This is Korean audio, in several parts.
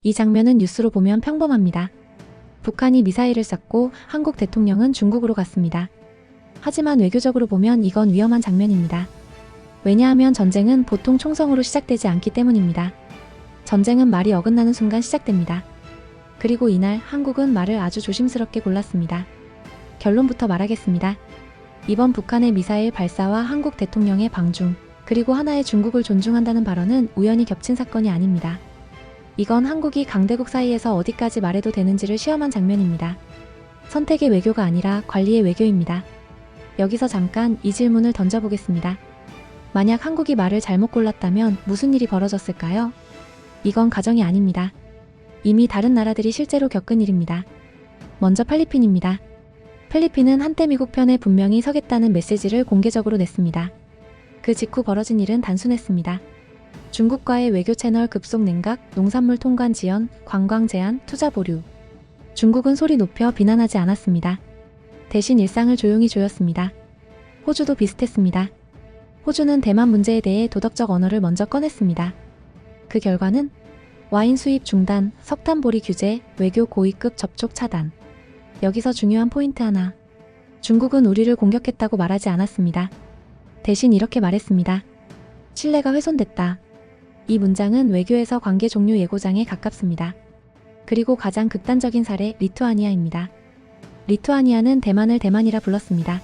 이 장면은 뉴스로 보면 평범합니다. 북한이 미사일을 쐈고 한국 대통령은 중국으로 갔습니다. 하지만 외교적으로 보면 이건 위험한 장면입니다. 왜냐하면 전쟁은 보통 총성으로 시작되지 않기 때문입니다. 전쟁은 말이 어긋나는 순간 시작됩니다. 그리고 이날 한국은 말을 아주 조심스럽게 골랐습니다. 결론부터 말하겠습니다. 이번 북한의 미사일 발사와 한국 대통령의 방중, 그리고 하나의 중국을 존중한다는 발언은 우연히 겹친 사건이 아닙니다. 이건 한국이 강대국 사이에서 어디까지 말해도 되는지를 시험한 장면입니다. 선택의 외교가 아니라 관리의 외교입니다. 여기서 잠깐 이 질문을 던져보겠습니다. 만약 한국이 말을 잘못 골랐다면 무슨 일이 벌어졌을까요? 이건 가정이 아닙니다. 이미 다른 나라들이 실제로 겪은 일입니다. 먼저 필리핀입니다. 필리핀은 한때 미국 편에 분명히 서겠다는 메시지를 공개적으로 냈습니다. 그 직후 벌어진 일은 단순했습니다. 중국과의 외교 채널 급속 냉각, 농산물 통관 지연, 관광 제한, 투자 보류. 중국은 소리 높여 비난하지 않았습니다. 대신 일상을 조용히 조였습니다. 호주도 비슷했습니다. 호주는 대만 문제에 대해 도덕적 언어를 먼저 꺼냈습니다. 그 결과는 와인 수입 중단, 석탄 보리 규제, 외교 고위급 접촉 차단. 여기서 중요한 포인트 하나. 중국은 우리를 공격했다고 말하지 않았습니다. 대신 이렇게 말했습니다. 신뢰가 훼손됐다. 이 문장은 외교에서 관계 종료 예고장에 가깝습니다. 그리고 가장 극단적인 사례 리투아니아입니다. 리투아니아는 대만을 대만이라 불렀습니다.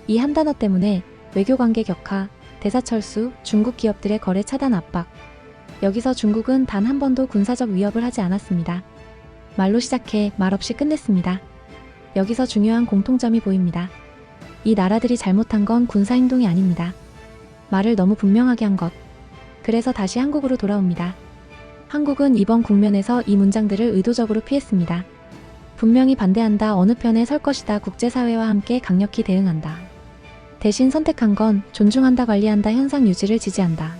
이 한 단어 때문에 외교관계 격화, 대사 철수, 중국 기업들의 거래 차단 압박. 여기서 중국은 단 한 번도 군사적 위협을 하지 않았습니다. 말로 시작해 말없이 끝냈습니다. 여기서 중요한 공통점이 보입니다. 이 나라들이 잘못한 건 군사행동이 아닙니다. 말을 너무 분명하게 한 것. 그래서 다시 한국으로 돌아옵니다. 한국은 이번 국면에서 이 문장들을 의도적으로 피했습니다. 분명히 반대한다, 어느 편에 설 것이다, 국제사회와 함께 강력히 대응한다. 대신 선택한 건 존중한다, 관리한다, 현상 유지를 지지한다.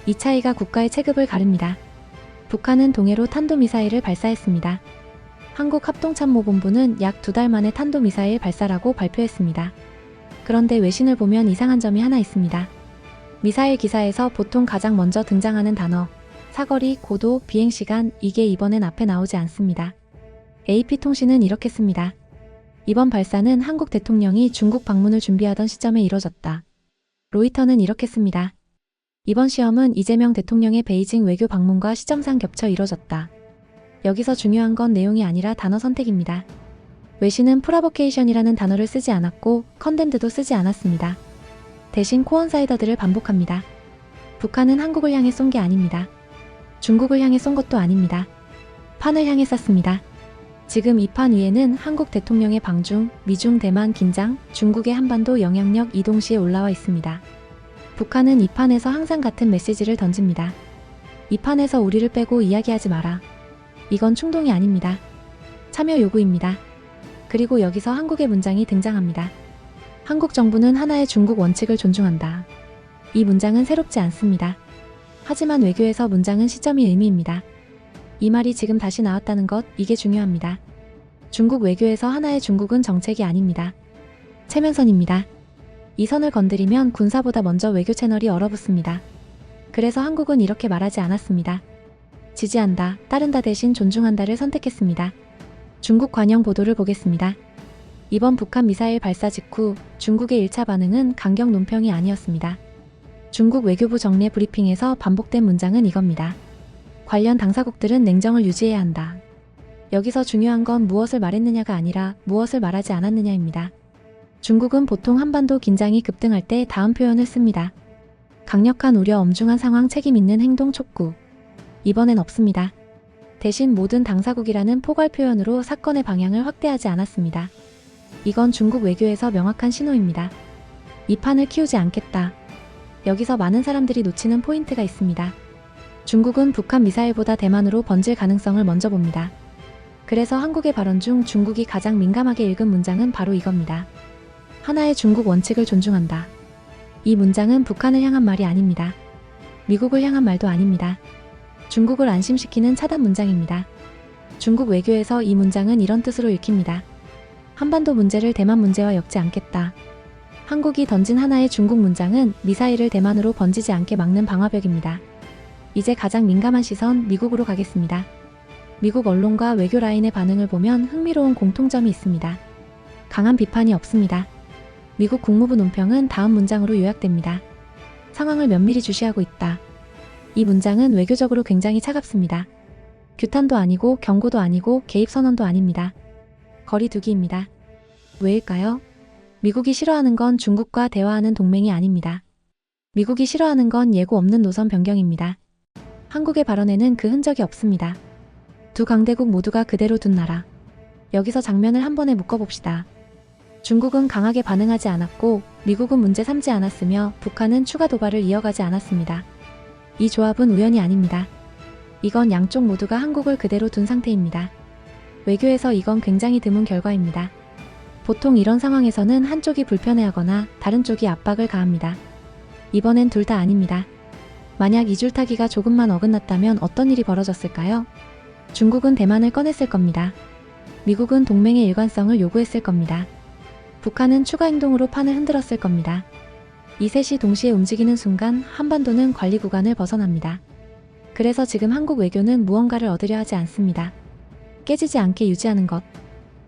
이 차이가 국가의 체급을 가릅니다. 북한은 동해로 탄도미사일을 발사했습니다. 한국합동참모본부는 약 2달 만에 탄도미사일 발사라고 발표했습니다. 그런데 외신을 보면 이상한 점이 하나 있습니다. 미사일 기사에서 보통 가장 먼저 등장하는 단어, 사거리, 고도, 비행시간, 이게 이번엔 앞에 나오지 않습니다. AP통신은 이렇게 씁니다. 이번 발사는 한국 대통령이 중국 방문을 준비하던 시점에 이뤄졌다. 로이터는 이렇게 씁니다. 이번 시험은 이재명 대통령의 베이징 외교 방문과 시점상 겹쳐 이뤄졌다. 여기서 중요한 건 내용이 아니라 단어 선택입니다. 외신은 프라보케이션이라는 단어를 쓰지 않았고 컨덴드도 쓰지 않았습니다. 대신 코언사이더들을 반복합니다. 북한은 한국을 향해 쏜 게 아닙니다. 중국을 향해 쏜 것도 아닙니다. 판을 향해 쐈습니다. 지금 이 판 위에는 한국 대통령의 방중, 미중 대만 긴장, 중국의 한반도 영향력 이 동시에 올라와 있습니다. 북한은 이 판에서 항상 같은 메시지를 던집니다. 이 판에서 우리를 빼고 이야기하지 마라. 이건 충동이 아닙니다. 참여 요구입니다. 그리고 여기서 한국의 문장이 등장합니다. 한국 정부는 하나의 중국 원칙을 존중한다. 이 문장은 새롭지 않습니다. 하지만 외교에서 문장은 시점이 의미입니다. 이 말이 지금 다시 나왔다는 것, 이게 중요합니다. 중국 외교에서 하나의 중국은 정책이 아닙니다. 체면선입니다. 이 선을 건드리면 군사보다 먼저 외교 채널이 얼어붙습니다. 그래서 한국은 이렇게 말하지 않았습니다. 지지한다, 따른다 대신 존중한다를 선택했습니다. 중국 관영 보도를 보겠습니다. 이번 북한 미사일 발사 직후 중국의 1차 반응은 강경 논평이 아니었습니다. 중국 외교부 정례 브리핑에서 반복된 문장은 이겁니다. 관련 당사국들은 냉정을 유지해야 한다. 여기서 중요한 건 무엇을 말했느냐가 아니라 무엇을 말하지 않았느냐입니다. 중국은 보통 한반도 긴장이 급등할 때 다음 표현을 씁니다. 강력한 우려, 엄중한 상황, 책임 있는 행동 촉구. 이번엔 없습니다. 대신 모든 당사국이라는 포괄 표현으로 사건의 방향을 확대하지 않았습니다. 이건 중국 외교에서 명확한 신호입니다. 이 판을 키우지 않겠다. 여기서 많은 사람들이 놓치는 포인트가 있습니다. 중국은 북한 미사일보다 대만으로 번질 가능성을 먼저 봅니다. 그래서 한국의 발언 중 중국이 가장 민감하게 읽은 문장은 바로 이겁니다. 하나의 중국 원칙을 존중한다. 이 문장은 북한을 향한 말이 아닙니다. 미국을 향한 말도 아닙니다. 중국을 안심시키는 차단 문장입니다. 중국 외교에서 이 문장은 이런 뜻으로 읽힙니다. 한반도 문제를 대만 문제와 엮지 않겠다. 한국이 던진 하나의 중국 문장은 미사일을 대만으로 번지지 않게 막는 방화벽입니다. 이제 가장 민감한 시선, 미국으로 가겠습니다. 미국 언론과 외교 라인의 반응을 보면 흥미로운 공통점이 있습니다. 강한 비판이 없습니다. 미국 국무부 논평은 다음 문장으로 요약됩니다. 상황을 면밀히 주시하고 있다. 이 문장은 외교적으로 굉장히 차갑습니다. 규탄도 아니고 경고도 아니고 개입 선언도 아닙니다. 거리 두기입니다. 왜일까요? 미국이 싫어하는 건 중국과 대화하는 동맹이 아닙니다. 미국이 싫어하는 건 예고 없는 노선 변경입니다. 한국의 발언에는 그 흔적이 없습니다. 두 강대국 모두가 그대로 둔 나라. 여기서 장면을 한 번에 묶어봅시다. 중국은 강하게 반응하지 않았고 미국은 문제 삼지 않았으며 북한은 추가 도발을 이어가지 않았습니다. 이 조합은 우연이 아닙니다. 이건 양쪽 모두가 한국을 그대로 둔 상태입니다. 외교에서 이건 굉장히 드문 결과입니다. 보통 이런 상황에서는 한쪽이 불편해하거나 다른 쪽이 압박을 가합니다. 이번엔 둘 다 아닙니다. 만약 이 줄타기가 조금만 어긋났다면 어떤 일이 벌어졌을까요? 중국은 대만을 꺼냈을 겁니다. 미국은 동맹의 일관성을 요구했을 겁니다. 북한은 추가 행동으로 판을 흔들었을 겁니다. 이 셋이 동시에 움직이는 순간 한반도는 관리 구간을 벗어납니다. 그래서 지금 한국 외교는 무언가를 얻으려 하지 않습니다. 깨지지 않게 유지하는 것.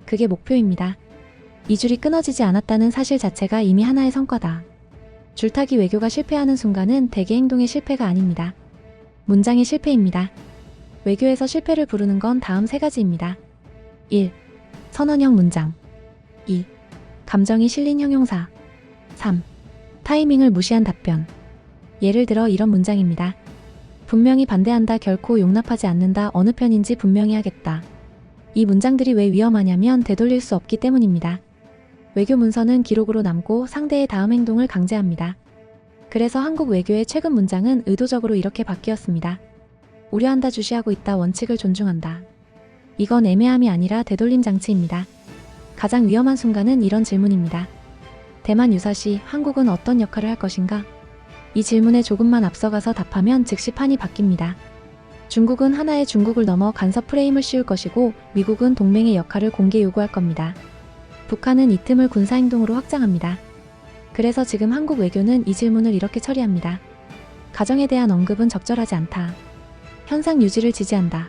그게 목표입니다. 이 줄이 끊어지지 않았다는 사실 자체가 이미 하나의 성과다. 줄타기 외교가 실패하는 순간은 대개 행동의 실패가 아닙니다. 문장의 실패입니다. 외교에서 실패를 부르는 건 다음 세 가지입니다. 1. 선언형 문장. 2. 감정이 실린 형용사. 3. 타이밍을 무시한 답변. 예를 들어 이런 문장입니다. 분명히 반대한다, 결코 용납하지 않는다, 어느 편인지 분명히 하겠다. 이 문장들이 왜 위험하냐면 되돌릴 수 없기 때문입니다. 외교 문서는 기록으로 남고 상대의 다음 행동을 강제합니다. 그래서 한국 외교의 최근 문장은 의도적으로 이렇게 바뀌었습니다. 우려한다, 주시하고 있다, 원칙을 존중한다. 이건 애매함이 아니라 되돌림 장치입니다. 가장 위험한 순간은 이런 질문입니다. 대만 유사시 한국은 어떤 역할을 할 것인가? 이 질문에 조금만 앞서가서 답하면 즉시 판이 바뀝니다. 중국은 하나의 중국을 넘어 간섭 프레임을 씌울 것이고 미국은 동맹의 역할을 공개 요구할 겁니다. 북한은 이 틈을 군사행동으로 확장합니다. 그래서 지금 한국 외교는 이 질문을 이렇게 처리합니다. 가정에 대한 언급은 적절하지 않다. 현상 유지를 지지한다.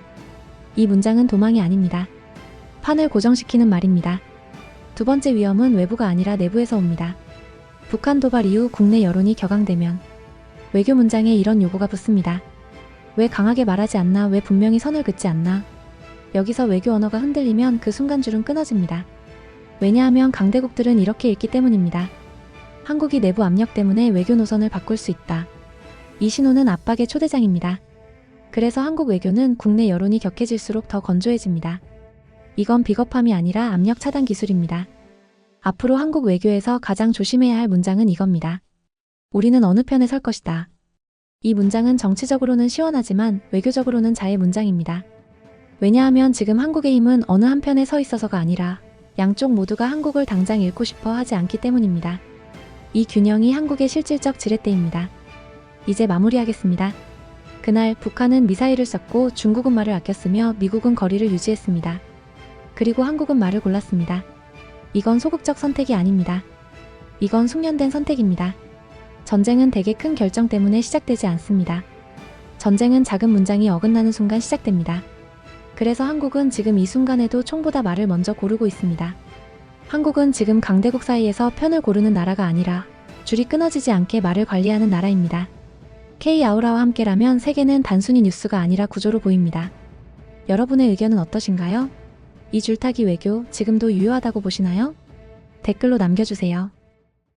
이 문장은 도망이 아닙니다. 판을 고정시키는 말입니다. 두 번째 위험은 외부가 아니라 내부에서 옵니다. 북한 도발 이후 국내 여론이 격앙되면 외교 문장에 이런 요구가 붙습니다. 왜 강하게 말하지 않나? 왜 분명히 선을 긋지 않나? 여기서 외교 언어가 흔들리면 그 순간 줄은 끊어집니다. 왜냐하면 강대국들은 이렇게 읽기 때문입니다. 한국이 내부 압력 때문에 외교 노선을 바꿀 수 있다. 이 신호는 압박의 초대장입니다. 그래서 한국 외교는 국내 여론이 격해질수록 더 건조해집니다. 이건 비겁함이 아니라 압력 차단 기술입니다. 앞으로 한국 외교에서 가장 조심해야 할 문장은 이겁니다. 우리는 어느 편에 설 것이다. 이 문장은 정치적으로는 시원하지만 외교적으로는 자의 문장입니다. 왜냐하면 지금 한국의 힘은 어느 한편에 서 있어서가 아니라 양쪽 모두가 한국을 당장 잃고 싶어 하지 않기 때문입니다. 이 균형이 한국의 실질적 지렛대입니다. 이제 마무리하겠습니다. 그날 북한은 미사일을 쐈고 중국은 말을 아꼈으며 미국은 거리를 유지했습니다. 그리고 한국은 말을 골랐습니다. 이건 소극적 선택이 아닙니다. 이건 숙련된 선택입니다. 전쟁은 대개 큰 결정 때문에 시작되지 않습니다. 전쟁은 작은 문장이 어긋나는 순간 시작됩니다. 그래서 한국은 지금 이 순간에도 총보다 말을 먼저 고르고 있습니다. 한국은 지금 강대국 사이에서 편을 고르는 나라가 아니라 줄이 끊어지지 않게 말을 관리하는 나라입니다. K-아우라와 함께라면 세계는 단순히 뉴스가 아니라 구조로 보입니다. 여러분의 의견은 어떠신가요? 이 줄타기 외교 지금도 유효하다고 보시나요? 댓글로 남겨주세요.